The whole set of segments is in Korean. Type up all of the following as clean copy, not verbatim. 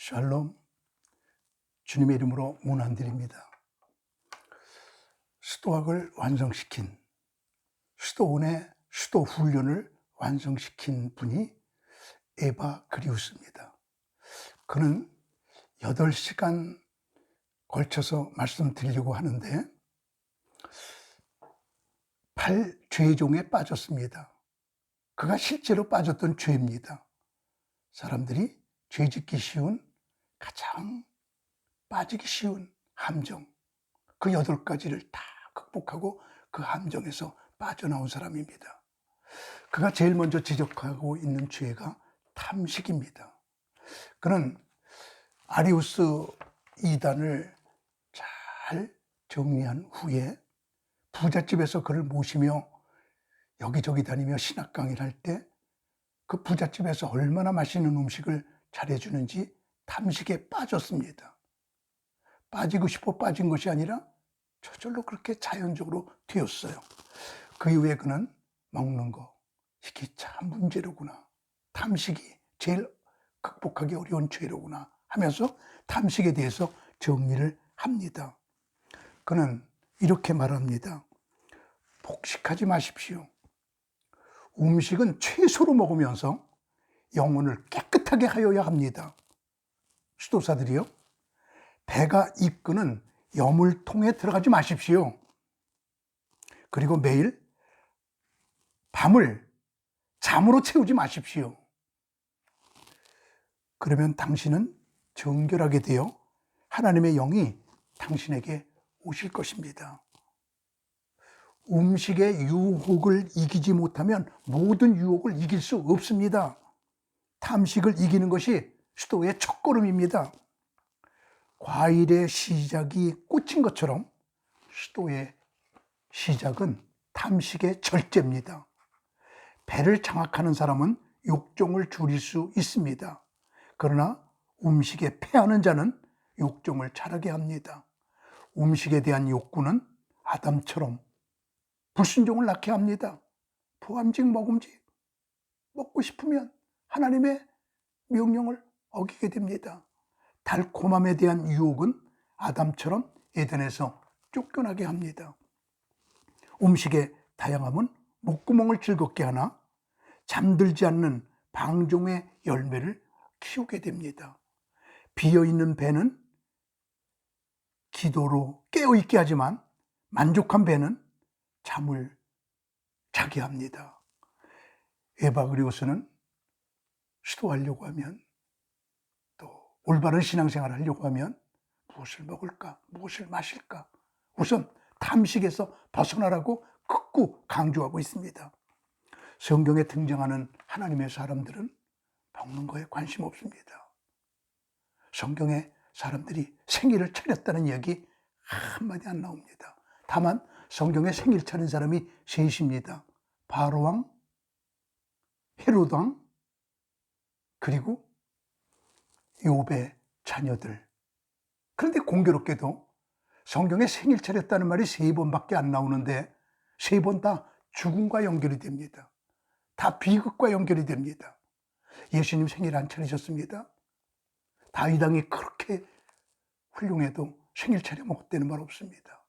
샬롬, 주님의 이름으로 문안드립니다. 수도학을 완성시킨, 수도원의 수도 훈련을 완성시킨 분이 에바 그리우스입니다. 그는 8시간 걸쳐서 말씀드리려고 하는데 8죄종에 빠졌습니다. 그가 실제로 빠졌던 죄입니다. 사람들이 죄짓기 쉬운, 가장 빠지기 쉬운 함정, 그 8가지를 다 극복하고 그 함정에서 빠져나온 사람입니다. 그가 제일 먼저 지적하고 있는 죄가 탐식입니다. 그는 아리우스 이단을 잘 정리한 후에 부잣집에서 그를 모시며 여기저기 다니며 신학 강의를 할 때 그 부잣집에서 얼마나 맛있는 음식을 잘해주는지 탐식에 빠졌습니다. 빠지고 싶어 빠진 것이 아니라 저절로 그렇게 자연적으로 되었어요. 그 이후에 그는 먹는 거, 이게 참 문제로구나. 탐식이 제일 극복하기 어려운 죄로구나 하면서 탐식에 대해서 정리를 합니다. 그는 이렇게 말합니다. 폭식하지 마십시오. 음식은 최소로 먹으면서 영혼을 깨끗하게 하여야 합니다. 수도사들이요, 배가 이끄는 여물통에 들어가지 마십시오. 그리고 매일 밤을 잠으로 채우지 마십시오. 그러면 당신은 정결하게 되어 하나님의 영이 당신에게 오실 것입니다. 음식의 유혹을 이기지 못하면 모든 유혹을 이길 수 없습니다. 탐식을 이기는 것이 수도의 첫걸음입니다. 과일의 시작이 꽃인 것처럼 수도의 시작은 탐식의 절제입니다. 배를 장악하는 사람은 욕종을 줄일 수 있습니다. 그러나 음식에 패하는 자는 욕종을 자라게 합니다. 음식에 대한 욕구는 아담처럼 불순종을 낳게 합니다. 포함직 먹음직, 먹고 싶으면 하나님의 명령을 어기게 됩니다. 달콤함에 대한 유혹은 아담처럼 에덴에서 쫓겨나게 합니다. 음식의 다양함은 목구멍을 즐겁게 하나 잠들지 않는 방종의 열매를 키우게 됩니다. 비어있는 배는 기도로 깨어있게 하지만 만족한 배는 잠을 자게 합니다. 에바 그리우스는 수도하려고 하면, 또 올바른 신앙생활을 하려고 하면 무엇을 먹을까, 무엇을 마실까, 우선 탐식에서 벗어나라고 극구 강조하고 있습니다. 성경에 등장하는 하나님의 사람들은 먹는 거에 관심 없습니다. 성경에 사람들이 생일을 차렸다는 이야기 한마디 안 나옵니다. 다만 성경에 생일 차린 사람이 셋입니다. 바로왕, 헤롯왕, 그리고 욥의 자녀들. 그런데 공교롭게도 성경에 생일 차렸다는 말이 3번밖에 안 나오는데 3번 다 죽음과 연결이 됩니다. 다 비극과 연결이 됩니다. 예수님 생일 안 차리셨습니다. 다윗 왕이 그렇게 훌륭해도 생일 차려 먹었다는 말 없습니다.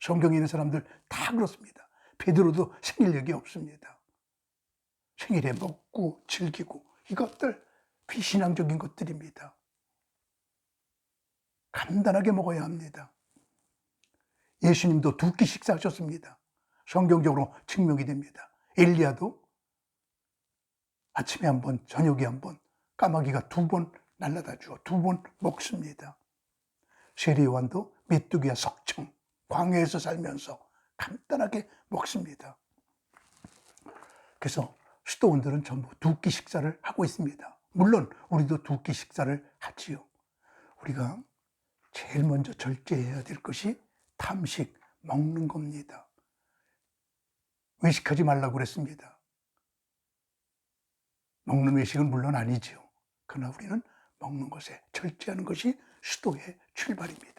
성경에 있는 사람들 다 그렇습니다. 베드로도 생일 얘기 없습니다. 생일에 먹고 즐기고, 이것들 비신앙적인 것들입니다. 간단하게 먹어야 합니다. 예수님도 2끼 식사하셨습니다. 성경적으로 증명이 됩니다. 엘리야도 아침에 1번, 저녁에 1번, 까마귀가 2번 날라다 주어 2번 먹습니다. 세례요한도 메뚜기와 석청, 광야에서 살면서 간단하게 먹습니다. 그래서 수도원들은 전부 2끼 식사를 하고 있습니다. 물론 우리도 2끼 식사를 하지요. 우리가 제일 먼저 절제해야 될 것이 탐식, 먹는 겁니다. 외식하지 말라고 그랬습니다. 먹는 외식은 물론 아니지요. 그러나 우리는 먹는 것에 절제하는 것이 수도의 출발입니다.